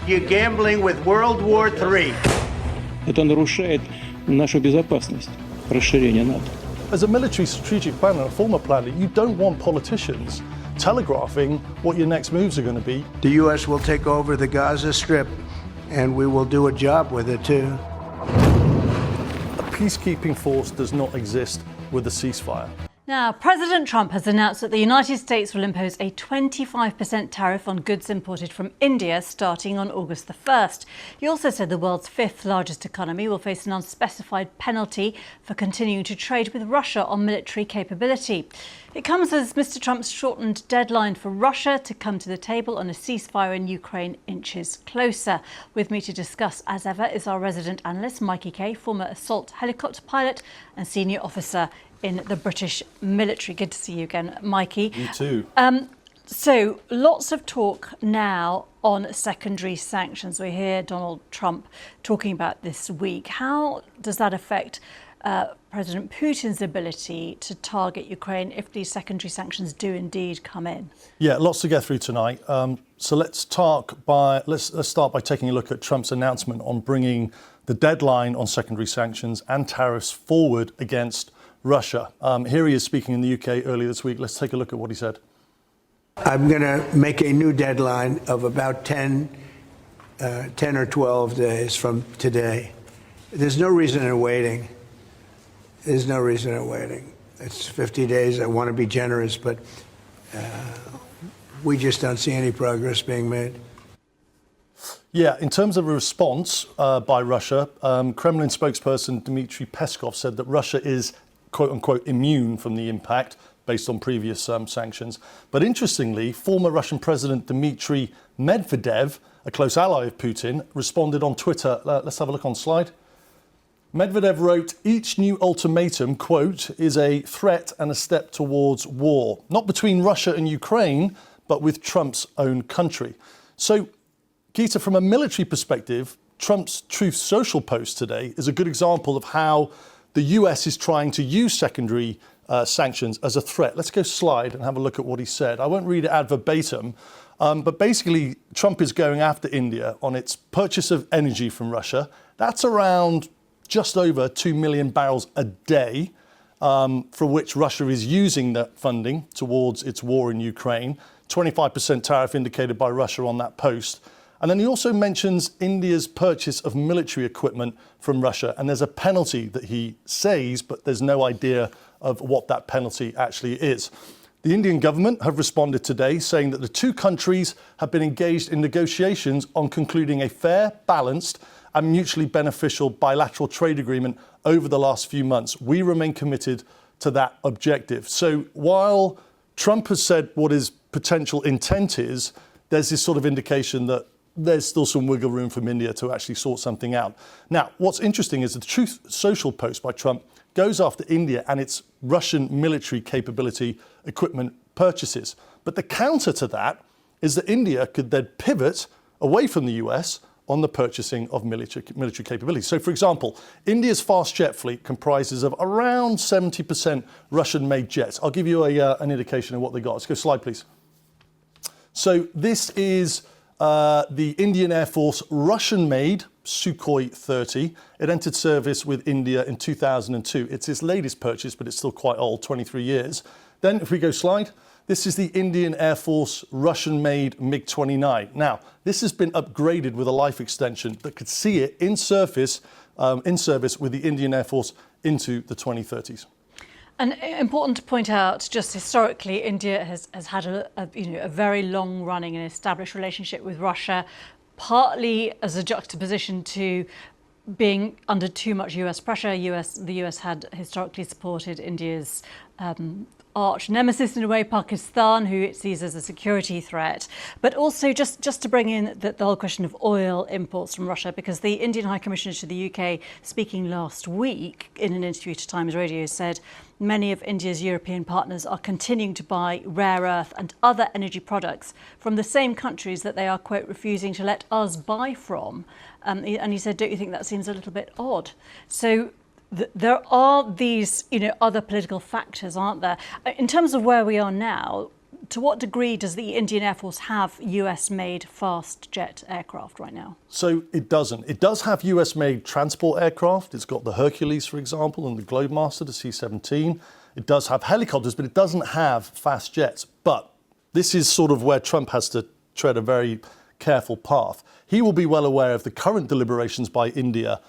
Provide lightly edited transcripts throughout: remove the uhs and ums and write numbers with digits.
You're gambling with World War III. Это нарушает нашу безопасность, расширение НАТО. As a military strategic planner, a former planner, you don't want politicians telegraphing what your next moves are going to be. The U.S. will take over the Gaza Strip, and we will do a job with it, too. A peacekeeping force does not exist with a ceasefire. Now, President Trump has announced that the United States will impose a 25% tariff on goods imported from India starting on August the 1st. He also said the world's fifth largest economy will face an unspecified penalty for continuing to trade with Russia on military capability. It comes as Mr. Trump's shortened deadline for Russia to come to the table on a ceasefire in Ukraine inches closer. With me to discuss, as ever, is our resident analyst, Mikey Kay, former assault helicopter pilot and senior officer in the British military. Good to see you again, Mikey. You too. So lots of talk now on secondary sanctions. We hear Donald Trump talking about this week. How does that affect President Putin's ability to target Ukraine if these secondary sanctions do indeed come in? Yeah, lots to get through tonight. So let's start by taking a look at Trump's announcement on bringing the deadline on secondary sanctions and tariffs forward against Russia. Here he is speaking in the UK earlier this week. Let's take a look at what he said. I'm going to make a new deadline of about 10 or 12 days from today. There's no reason in waiting. There's no reason in waiting. It's 50 days. I want to be generous, but we just don't see any progress being made. Yeah, in terms of a response by Russia, Kremlin spokesperson Dmitry Peskov said that Russia is quote-unquote immune from the impact based on previous sanctions. But interestingly, former Russian President Dmitry Medvedev, a close ally of Putin, responded on Twitter. Let's have a look on slide. Medvedev wrote, "Each new ultimatum, quote, is a threat and a step towards war, not between Russia and Ukraine, but with Trump's own country." So, Geeta, from a military perspective, Trump's Truth Social post today is a good example of how the US is trying to use secondary sanctions as a threat. Let's go slide and have a look at what he said. I won't read it ad verbatim, but basically Trump is going after India on its purchase of energy from Russia. That's around just over 2 million barrels a day, for which Russia is using that funding towards its war in Ukraine. 25% tariff indicated by Russia on that post. And then he also mentions India's purchase of military equipment from Russia. And there's a penalty that he says, but there's no idea of what that penalty actually is. The Indian government have responded today saying that the two countries have been engaged in negotiations on concluding a fair, balanced and mutually beneficial bilateral trade agreement over the last few months. We remain committed to that objective. So while Trump has said what his potential intent is, there's this sort of indication that there's still some wiggle room from India to actually sort something out. Now, what's interesting is the Truth Social post by Trump goes after India and its Russian military capability equipment purchases. But the counter to that is that India could then pivot away from the US on the purchasing of military capabilities. So, for example, India's fast jet fleet comprises of around 70% Russian-made jets. I'll give you an indication of what they got. Let's go slide, please. So this is the Indian Air Force Russian-made Sukhoi 30. It entered service with India in 2002. It's its latest purchase, but it's still quite old, 23 years. Then, if we go slide, this is the Indian Air Force Russian-made MiG-29. Now, this has been upgraded with a life extension that could see it in service with the Indian Air Force into the 2030s. And important to point out, just historically, India has had a very long-running and established relationship with Russia, partly as a juxtaposition to being under too much US pressure. The US had historically supported India's arch nemesis in a way, Pakistan, who it sees as a security threat. But also just to bring in the whole question of oil imports from Russia, because the Indian High Commissioner to the UK, speaking last week in an interview to Times Radio, said many of India's European partners are continuing to buy rare earth and other energy products from the same countries that they are, quote, refusing to let us buy from. And he said, don't you think that seems a little bit odd? So there are these, other political factors, aren't there? In terms of where we are now, to what degree does the Indian Air Force have US-made fast jet aircraft right now? So it doesn't. It does have US-made transport aircraft. It's got the Hercules, for example, and the Globemaster, the C-17. It does have helicopters, but it doesn't have fast jets. But this is sort of where Trump has to tread a very careful path. He will be well aware of the current deliberations by India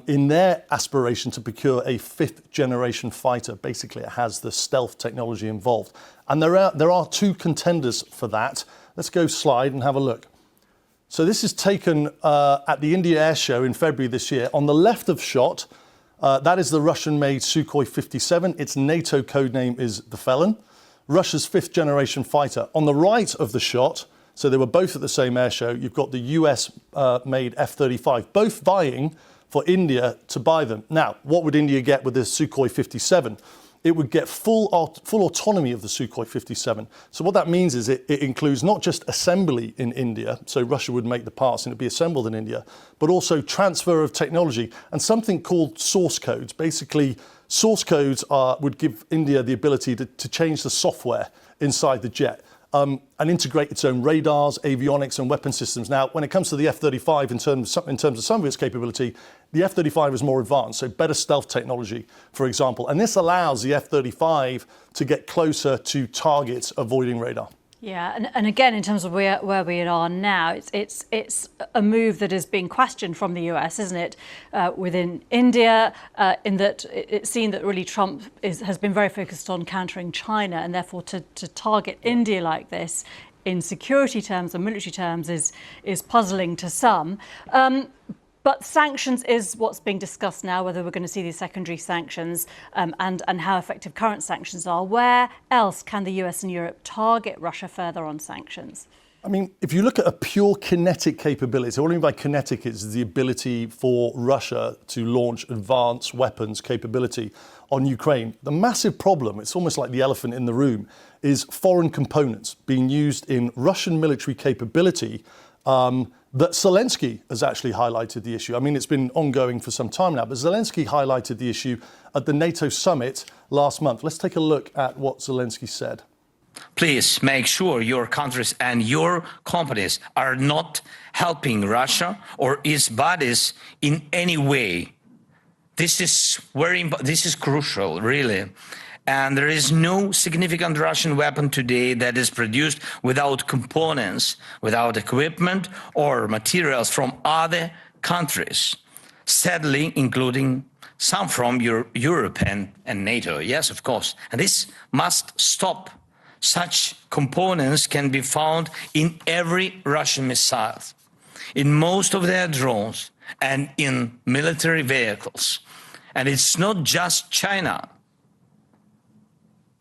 in their aspiration to procure a fifth-generation fighter. Basically, it has the stealth technology involved. And there are two contenders for that. Let's go slide and have a look. So this is taken at the India Air Show in February this year. On the left of shot, that is the Russian-made Sukhoi 57. Its NATO codename is the Felon, Russia's fifth-generation fighter. On the right of the shot, so they were both at the same air show, you've got the US-made F-35, both vying for India to buy them. Now, what would India get with the Sukhoi 57? It would get full autonomy of the Sukhoi 57. So what that means is it includes not just assembly in India, so Russia would make the parts and it would be assembled in India, but also transfer of technology and something called source codes. Basically, source codes would give India the ability to change the software inside the jet. And integrate its own radars, avionics, and weapon systems. Now, when it comes to the F-35, in terms of some of its capability, the F-35 is more advanced, so better stealth technology, for example. And this allows the F-35 to get closer to targets avoiding radar. Yeah, and again, in terms of where we are now, it's a move that is being questioned from the US, isn't it, within India, in that it's seen that really Trump has been very focused on countering China, and therefore to target India like this in security terms and military terms is puzzling to some. But sanctions is what's being discussed now, whether we're going to see these secondary sanctions and how effective current sanctions are. Where else can the US and Europe target Russia further on sanctions? I mean, if you look at a pure kinetic capability, what I mean by kinetic is the ability for Russia to launch advanced weapons capability on Ukraine. The massive problem, it's almost like the elephant in the room, is foreign components being used in Russian military capability that Zelensky has actually highlighted the issue. I mean, it's been ongoing for some time now, but Zelensky highlighted the issue at the NATO summit last month. Let's take a look at what Zelensky said. Please make sure your countries and your companies are not helping Russia or its bodies in any way. This is crucial, really. And there is no significant Russian weapon today that is produced without components, without equipment or materials from other countries, sadly, including some from Europe and NATO. Yes, of course. And this must stop. Such components can be found in every Russian missile, in most of their drones, and in military vehicles. And it's not just China.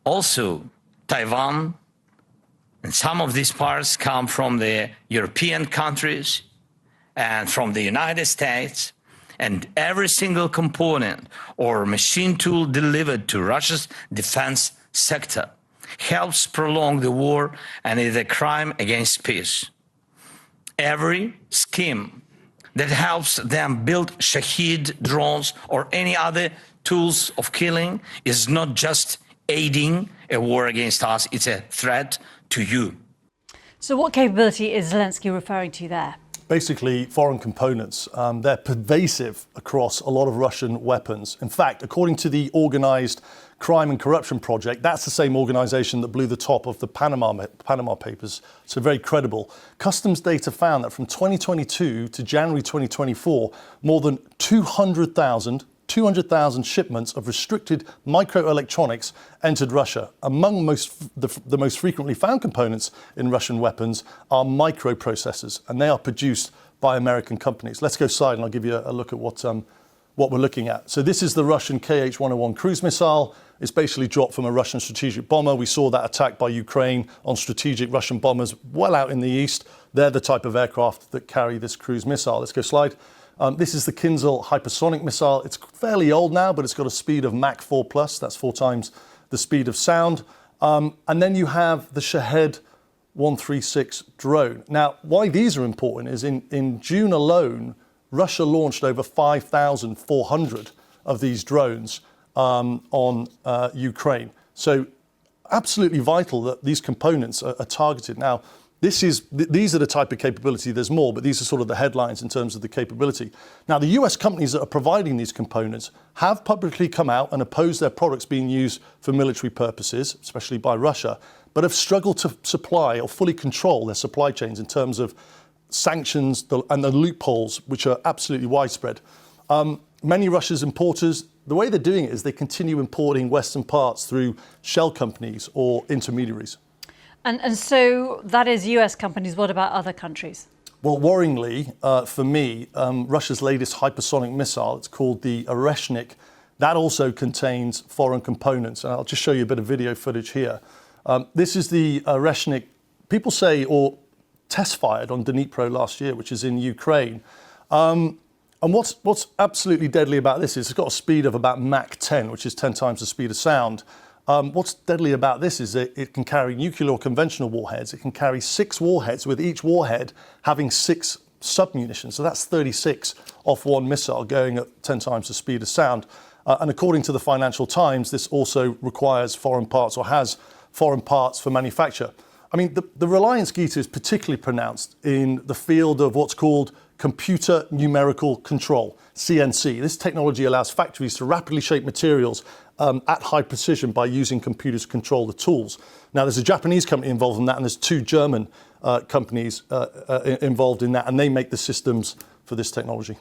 Also, Taiwan and some of these parts come from the European countries and from the United States, and every single component or machine tool delivered to Russia's defense sector helps prolong the war and is a crime against peace. Every scheme that helps them build Shahed drones or any other tools of killing is not just aiding a war against us, it's a threat to you. So what capability is Zelensky referring to there? Basically, foreign components. They're pervasive across a lot of Russian weapons. In fact, according to the Organized Crime and Corruption Project, that's the same organization that blew the top of the Panama Papers, so very credible. Customs data found that from 2022 to January 2024, more than 200,000 shipments of restricted microelectronics entered Russia. Among the most frequently found components in Russian weapons are microprocessors, and they are produced by American companies. Let's go slide and I'll give you a look at what we're looking at. So this is the Russian KH-101 cruise missile. It's basically dropped from a Russian strategic bomber. We saw that attack by Ukraine on strategic Russian bombers well out in the east. They're the type of aircraft that carry this cruise missile. Let's go slide. This is the Kinzhal hypersonic missile. It's fairly old now, but it's got a speed of Mach 4+. That's 4 times the speed of sound. And then you have the Shahed 136 drone. Now, why these are important is in June alone, Russia launched over 5,400 of these drones on Ukraine. So absolutely vital that these components are targeted. Now, these are the type of capability, there's more, but these are sort of the headlines in terms of the capability. Now, the US companies that are providing these components have publicly come out and opposed their products being used for military purposes, especially by Russia, but have struggled to supply or fully control their supply chains in terms of sanctions and the loopholes, which are absolutely widespread. Many Russia's importers, the way they're doing it is they continue importing Western parts through shell companies or intermediaries. And so that is US companies. What about other countries? Well, worryingly, for me, Russia's latest hypersonic missile, it's called the Oreshnik, that also contains foreign components. And I'll just show you a bit of video footage here. This is the Oreshnik, people say, or test fired on Dnipro last year, which is in Ukraine. And what's absolutely deadly about this is it's got a speed of about Mach 10, which is 10 times the speed of sound. What's deadly about this is that it can carry nuclear or conventional warheads. It can carry 6 warheads, with each warhead having 6 submunitions. So that's 36 off one missile going at 10 times the speed of sound. And according to the Financial Times, this also requires foreign parts or has foreign parts for manufacture. I mean, the reliance, Geeta, is particularly pronounced in the field of what's called computer numerical control, CNC. This technology allows factories to rapidly shape materials at high precision by using computers to control the tools. Now, there's a Japanese company involved in that, and there's 2 German companies involved in that, and they make the systems for this technology.